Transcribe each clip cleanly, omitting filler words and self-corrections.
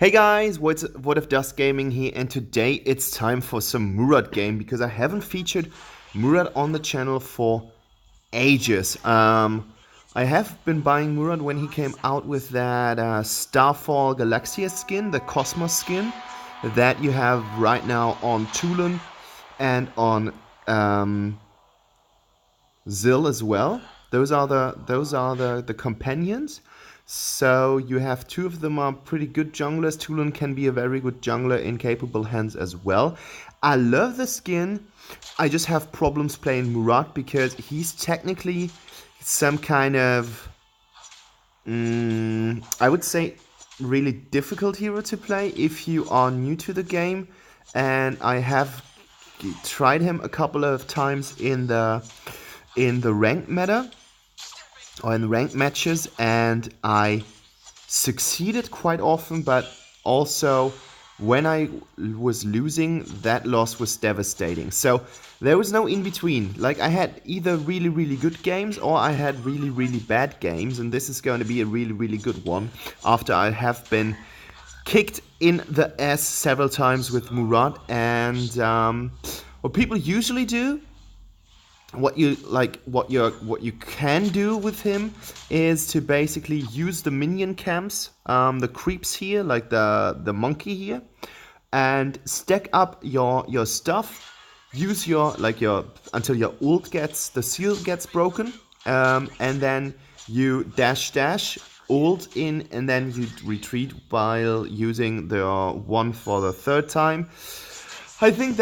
Hey guys, what if Dust Gaming here, and today it's time for some Murad game because I haven't featured Murad on the channel for ages. I have been buying Murad when he came out with that Starfall Galaxia skin, the Cosmos skin that you have right now on Tulun and on Zil as well. Those are the companions. So you have two of them are pretty good junglers. Tulun can be a very good jungler in capable hands as well. I love the skin. I just have problems playing Murad because he's technically some kind of, I would say, really difficult hero to play if you are new to the game. And I have tried him a couple of times in the ranked meta or in ranked matches, and I succeeded quite often, but also when I was losing, that loss was devastating. So there was no in between. Like, I had either really, really good games or I had really, really bad games, and this is going to be a really, really good one after I have been kicked in the ass several times with Murad. And what people usually do, what you can do with him is to basically use the minion camps, the creeps here, like the monkey here, and stack up your stuff. Use your until your ult gets, the seal gets broken, and then you dash ult in, and then you retreat while using the one for the third time. I think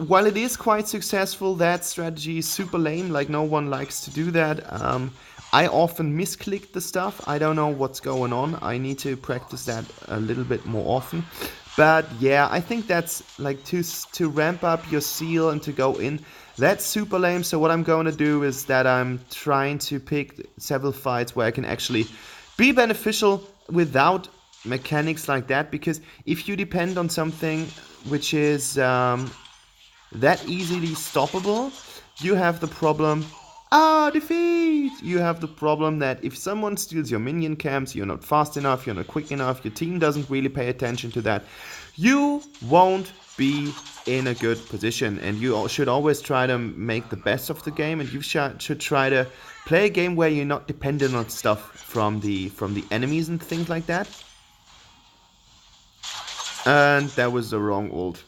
while it is quite successful, that strategy is super lame. Like, no one likes to do that. I often misclick the stuff. I don't know what's going on. I need to practice that a little bit more often. But yeah, I think that's like to ramp up your seal and to go in. That's super lame. So what I'm going to do is that I'm trying to pick several fights where I can actually be beneficial without mechanics like that, because if you depend on something which is that easily stoppable, you have the problem, defeat! You have the problem that if someone steals your minion camps, you're not fast enough, you're not quick enough, your team doesn't really pay attention to that, you won't be in a good position. And you should always try to make the best of the game, and you should try to play a game where you're not dependent on stuff from the enemies and things like that. And that was the wrong ult.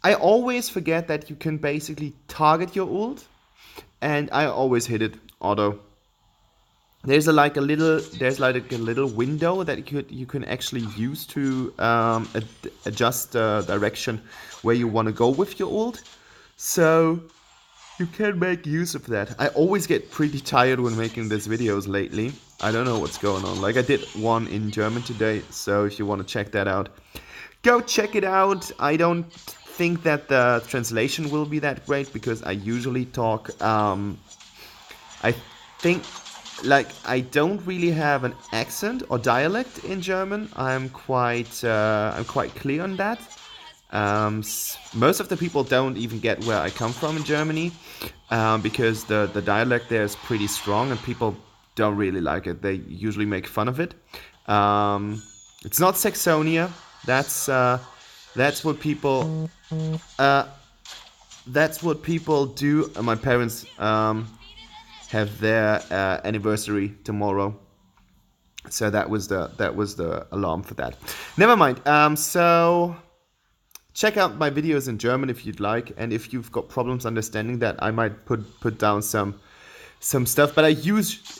I always forget that you can basically target your ult, and I always hit it auto. There's like a little window that you can actually use to adjust the direction where you want to go with your ult. So you can make use of that. I always get pretty tired when making these videos lately. I don't know what's going on. Like, I did one in German today, so if you want to check that out, go check it out. I don't think that the translation will be that great because I usually talk, I think, like, I don't really have an accent or dialect in German. I'm quite clear on that. Most of the people don't even get where I come from in Germany, because the dialect there is pretty strong and people don't really like it. They usually make fun of it. It's not Saxonia. That's what people do. My parents have their anniversary tomorrow, so that was the alarm for that. Never mind. So check out my videos in German if you'd like, and if you've got problems understanding that, I might put down some stuff, but I use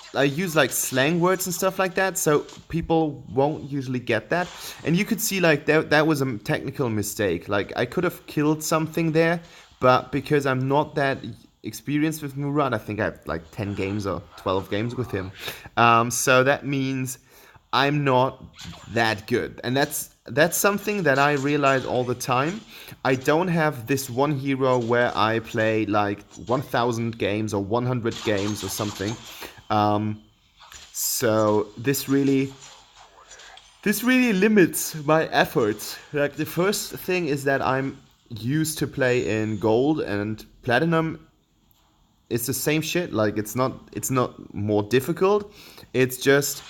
like slang words and stuff like that, so people won't usually get that. And you could see, like, that was a technical mistake. Like, I could have killed something there, but because I'm not that experienced with Murad, I think I have like 10 games or 12 games with him, so that means I'm not that good. And that's something that I realize all the time. I don't have this one hero where I play like 1,000 games or 100 games or something. So this really limits my efforts. Like, the first thing is that I'm used to play in gold and platinum. It's the same shit. Like, it's not more difficult. It's just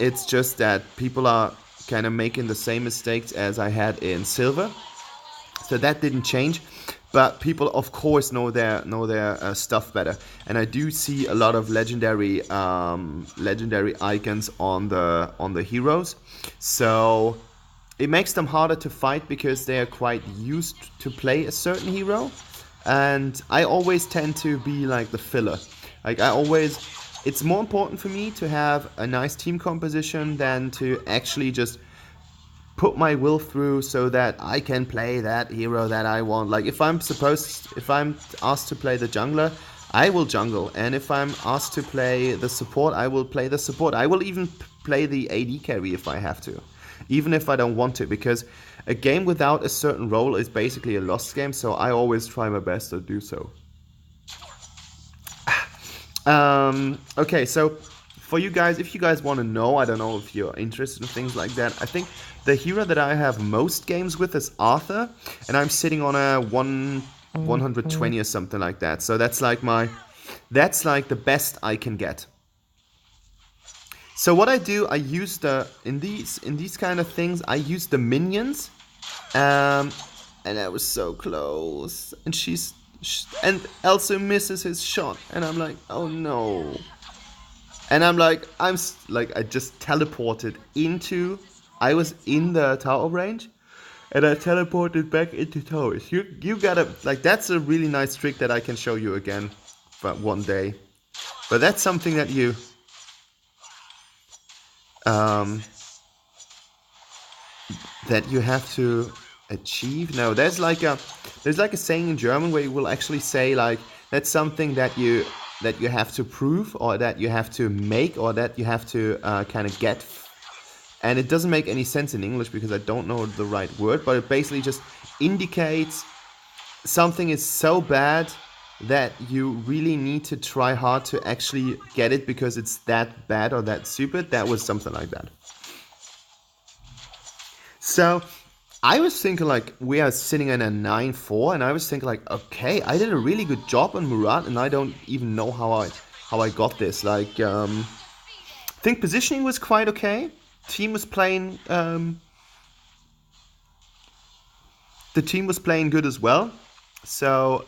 It's just that people are kind of making the same mistakes as I had in Silver. So that didn't change. But people, of course, know their stuff better, and I do see a lot of legendary icons on the heroes. So it makes them harder to fight because they are quite used to play a certain hero. And I always tend to be like the filler. Like it's more important for me to have a nice team composition than to actually just put my will through so that I can play that hero that I want. Like if I'm asked to play the jungler, I will jungle, and if I'm asked to play the support, I will play the support. I will even play the AD carry if I have to, even if I don't want to, because a game without a certain role is basically a lost game, so I always try my best to do so. Okay, so for you guys, if you guys want to know, I don't know if you're interested in things like that, I think the hero that I have most games with is Arthur, and I'm sitting on a 120 or something like that. So that's like the best I can get. So what I do, I use in these kind of things, I use the minions, and I was so close, and and Elsa misses his shot, and I'm like, oh no. And I just teleported into, I was in the tower range, and I teleported back into towers. You gotta, like, that's a really nice trick that I can show you again, but one day. But that's something that you, have to achieve. No, there's like a saying in German where you will actually say, like, that's something that you have to prove, or that you have to make, or that you have to kind of get. And it doesn't make any sense in English because I don't know the right word, but it basically just indicates something is so bad that you really need to try hard to actually get it because it's that bad or that stupid. That was something like that. So I was thinking, like, we are sitting in a 9-4, and I was thinking, like, okay, I did a really good job on Murad, and I don't even know how I got this. Like, I think positioning was quite okay. Team was playing, the team was playing good as well. So,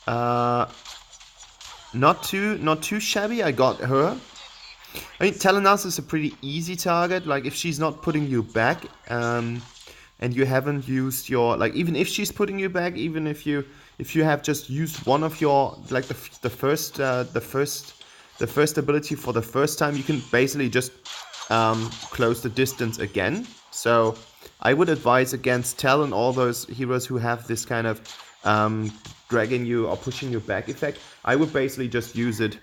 not too shabby. I got her. I mean, Telenas is a pretty easy target. Like, if she's not putting you back, and you haven't used your, like, even if she's putting you back, even if you have just used one of your, like, the first ability for the first time, you can basically just close the distance again. So I would advise against Tel and all those heroes who have this kind of dragging you or pushing you back effect. I would basically just use it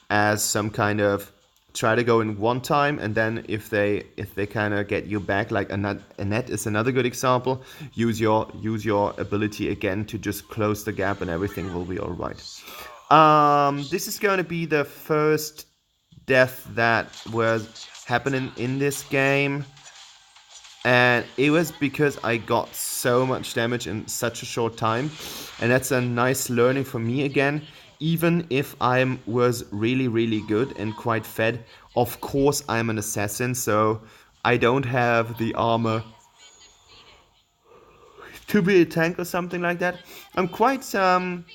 as some kind of try to go in one time, and then if they kind of get you back, like Annette is another good example, use your ability again to just close the gap, and everything will be all right. This is going to be the first death that was happening in this game, and it was because I got so much damage in such a short time, and that's a nice learning for me again. Even if I was really, really good and quite fed, of course I'm an assassin, so I don't have the armor to be a tank or something like that. I'm quite fine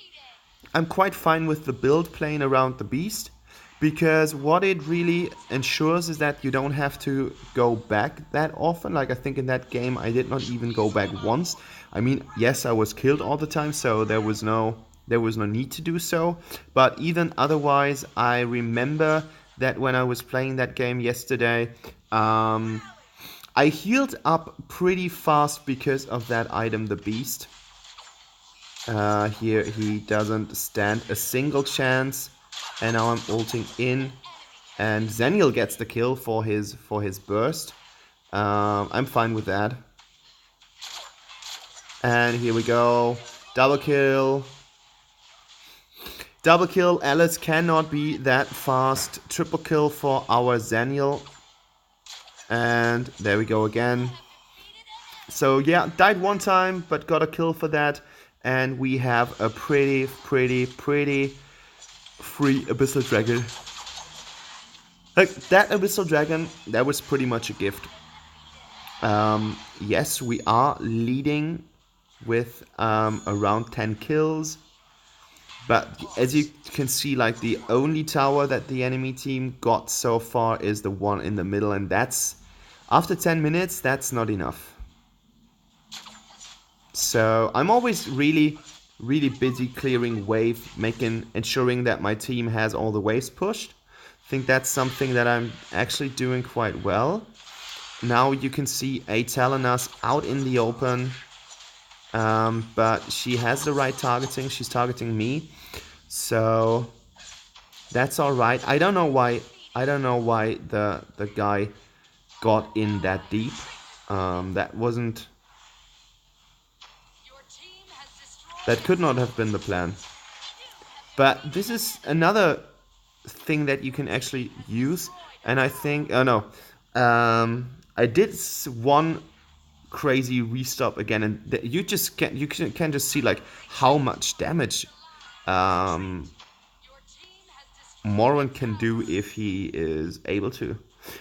with the build playing around the beast, because what it really ensures is that you don't have to go back that often. Like, I think in that game I did not even go back once. I mean, yes, I was killed all the time, so there was no need to do so. But even otherwise, I remember that when I was playing that game yesterday, I healed up pretty fast because of that item, the Beast. Here he doesn't stand a single chance, and now I'm ulting in, and Zenial gets the kill for his burst. I'm fine with that. And here we go, double kill. Double kill, Alice cannot be that fast. Triple kill for our Zenial. And there we go again. So yeah, died one time, but got a kill for that. And we have a pretty free Abyssal Dragon. Like, that Abyssal Dragon, that was pretty much a gift. Yes, we are leading with around 10 kills. But as you can see, like, the only tower that the enemy team got so far is the one in the middle. And that's, after 10 minutes, that's not enough. So I'm always really busy clearing wave, ensuring that my team has all the waves pushed. I think that's something that I'm actually doing quite well. Now you can see a Telenas out in the open, but she has the right targeting. She's targeting me, so that's all right. I don't know why the guy got in that deep. That could not have been the plan. But this is another thing that you can actually use, and I think, oh no, I did one crazy restop again, and you can just see like how much damage Morwen can do if he is able to.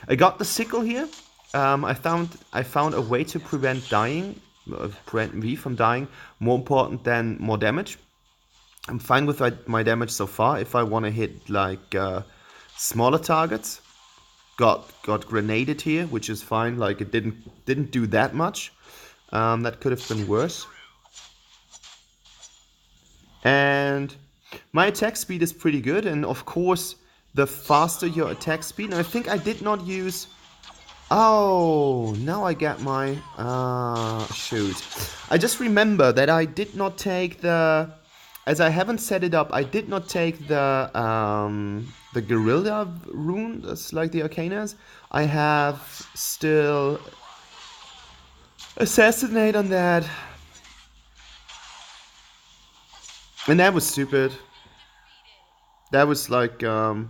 I got the Sickle here. I found a way to prevent V from dying. More important than more damage. I'm fine with my damage so far. If I want to hit like smaller targets, got grenaded here, which is fine. Like, it didn't do that much. That could have been worse. And my attack speed is pretty good, and of course, the faster your attack speed. And I think I did not use. Oh, now I get my shoot. I just remember that I did not take the. As I haven't set it up, I did not take the Guerrilla rune, that's like the Arcanas. I have still Assassinate on that. And that was stupid. That was like, that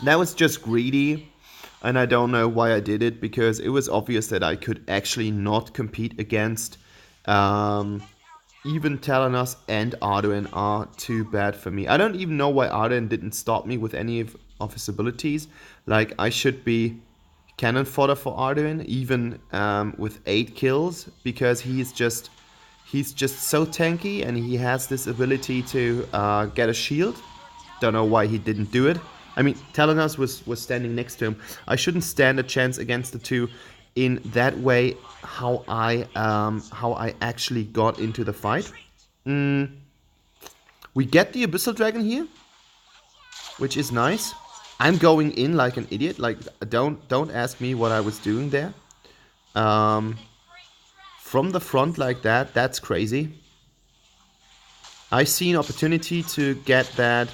was just greedy. And I don't know why I did it, because it was obvious that I could actually not compete against even Telenas and Arduin are too bad for me. I don't even know why Arduin didn't stop me with any of his abilities. Like, I should be cannon fodder for Arduin, even with 8 kills, because he's just so tanky, and he has this ability to get a shield. Don't know why he didn't do it. I mean, Telenas was standing next to him. I shouldn't stand a chance against the two in that way. How I actually got into the fight. We get the Abyssal Dragon here, which is nice. I'm going in like an idiot. Like, don't ask me what I was doing there. From the front like that, that's crazy. I see an opportunity to get that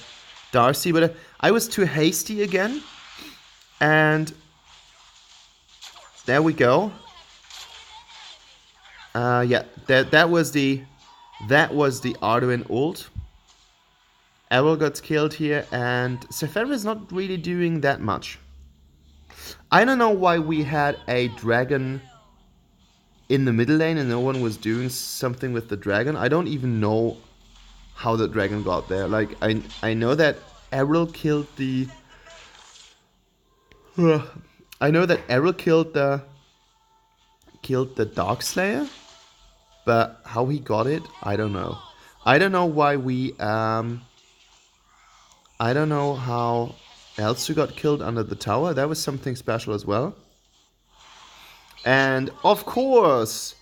Darcy, but I was too hasty again. And there we go. Yeah, that was the Arduin ult. Errol got killed here, and Fenrir is not really doing that much. I don't know why we had a dragon in the middle lane and no one was doing something with the dragon. I don't even know how the dragon got there. Like, I know that Errol killed the. I know that Errol killed the Darkslayer, but how he got it, I don't know. I don't know why we I don't know how Elsu got killed under the tower. That was something special as well. And of course,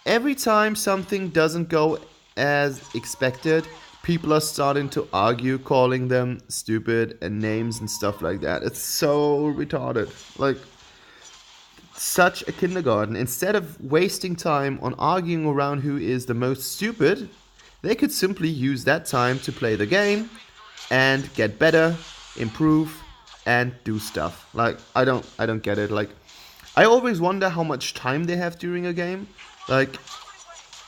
every time something doesn't go as expected, people are starting to argue, calling them stupid and names and stuff like that. It's so retarded. Like, such a kindergarten. Instead of wasting time on arguing around who is the most stupid, they could simply use that time to play the game and get better, improve, and do stuff. Like, I don't get it. Like, I always wonder how much time they have during a game. Like,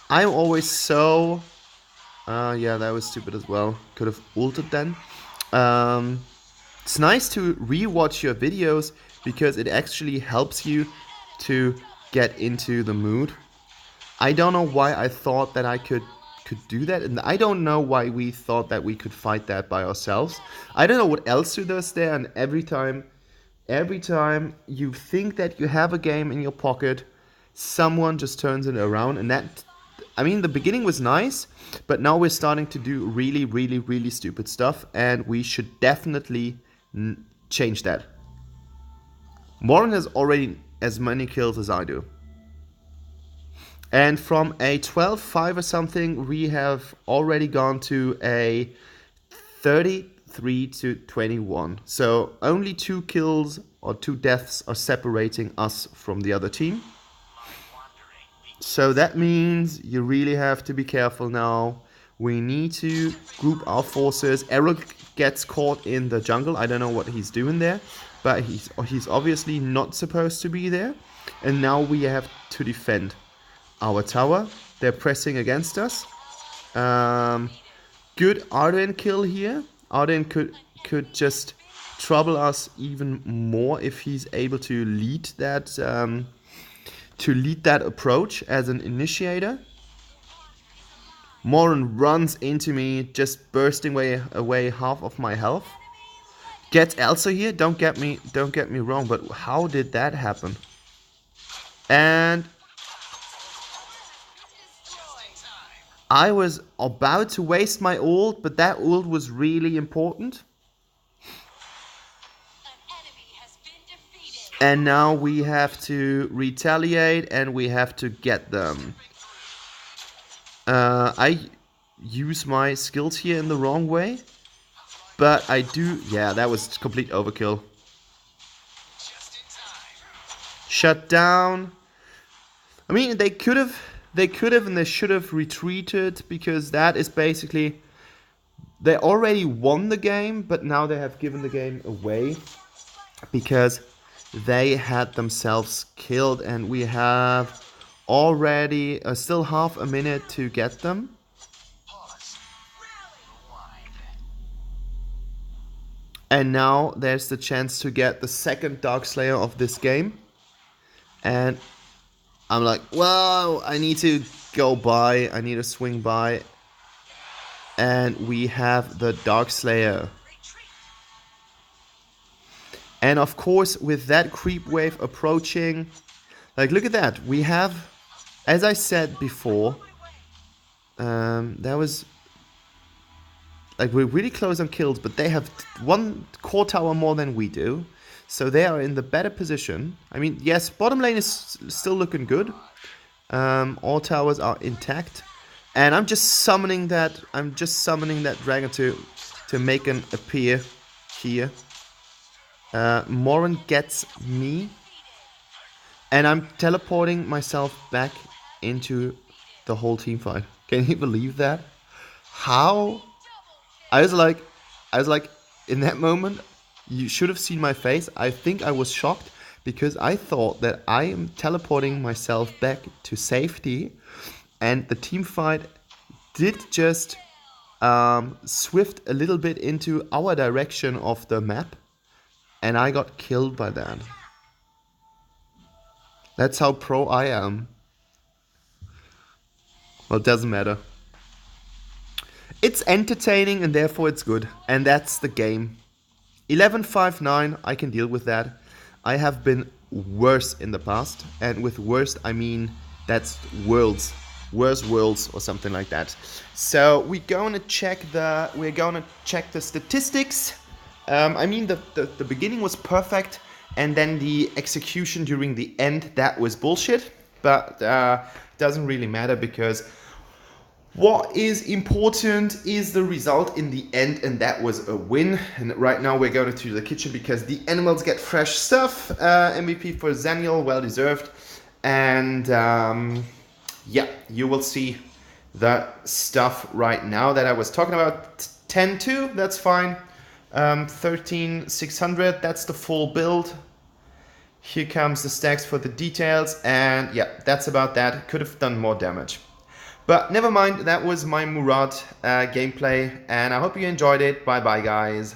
I'm always so. Yeah, that was stupid as well. Could have ulted then. It's nice to rewatch your videos because it actually helps you to get into the mood. I don't know why I thought that I could could do that, and I don't know why we thought that we could fight that by ourselves. I don't know what else to does there, and every time you think that you have a game in your pocket, someone just turns it around, and that, I mean, the beginning was nice, but now we're starting to do really, really, really stupid stuff, and we should definitely change that. Moran has already as many kills as I do. And from a 12-5 or something, we have already gone to a 33-21. So only 2 kills or 2 deaths are separating us from the other team. So that means you really have to be careful now. We need to group our forces. Eric gets caught in the jungle. I don't know what he's doing there, but he's obviously not supposed to be there. And now we have to defend our tower. They're pressing against us. Good Arden kill here. Arden could just trouble us even more if he's able to lead that approach as an initiator. Moran runs into me, just bursting away half of my health. Gets Elsa here. Don't get me wrong, but how did that happen? And I was about to waste my ult, but that ult was really important. And now we have to retaliate, and we have to get them. I use my skills here in the wrong way, but I do. Yeah, that was complete overkill. Shut down. I mean, they could have and they should have retreated, because that is basically, they already won the game, but now they have given the game away because they had themselves killed, and we have already still half a minute to get them. And now there's the chance to get the second Darkslayer of this game. And I'm like, well, I need to go by. I need to swing by. And we have the Darkslayer. And of course, with that creep wave approaching, like, look at that. We have, as I said before, that was, like, we're really close on kills, but they have 1 core tower more than we do. So they are in the better position. I mean, yes, bottom lane is still looking good. All towers are intact. And I'm just summoning that dragon to make an appear here. Moran gets me. And I'm teleporting myself back into the whole team fight. Can you believe that? How? I was like, in that moment, you should have seen my face. I think I was shocked, because I thought that I am teleporting myself back to safety, and the team fight did just swift a little bit into our direction of the map, and I got killed by that. That's how pro I am. Well, it doesn't matter. It's entertaining, and therefore it's good. And that's the game. 11-5-9, I can deal with that. I have been worse in the past. And with worst, I mean that's worlds. Worse worlds or something like that. So we're gonna check the statistics. I mean, the beginning was perfect, and then the execution during the end, that was bullshit. But doesn't really matter, because what is important is the result in the end, and that was a win. And right now we're going to the kitchen because the animals get fresh stuff. MVP for Zaniel, well deserved. And yeah, you will see the stuff right now that I was talking about. 10-2, that's fine. 13-600, that's the full build. Here comes the stacks for the details, and yeah, that's about that. Could have done more damage. But never mind, that was my Murad gameplay, and I hope you enjoyed it. Bye bye, guys.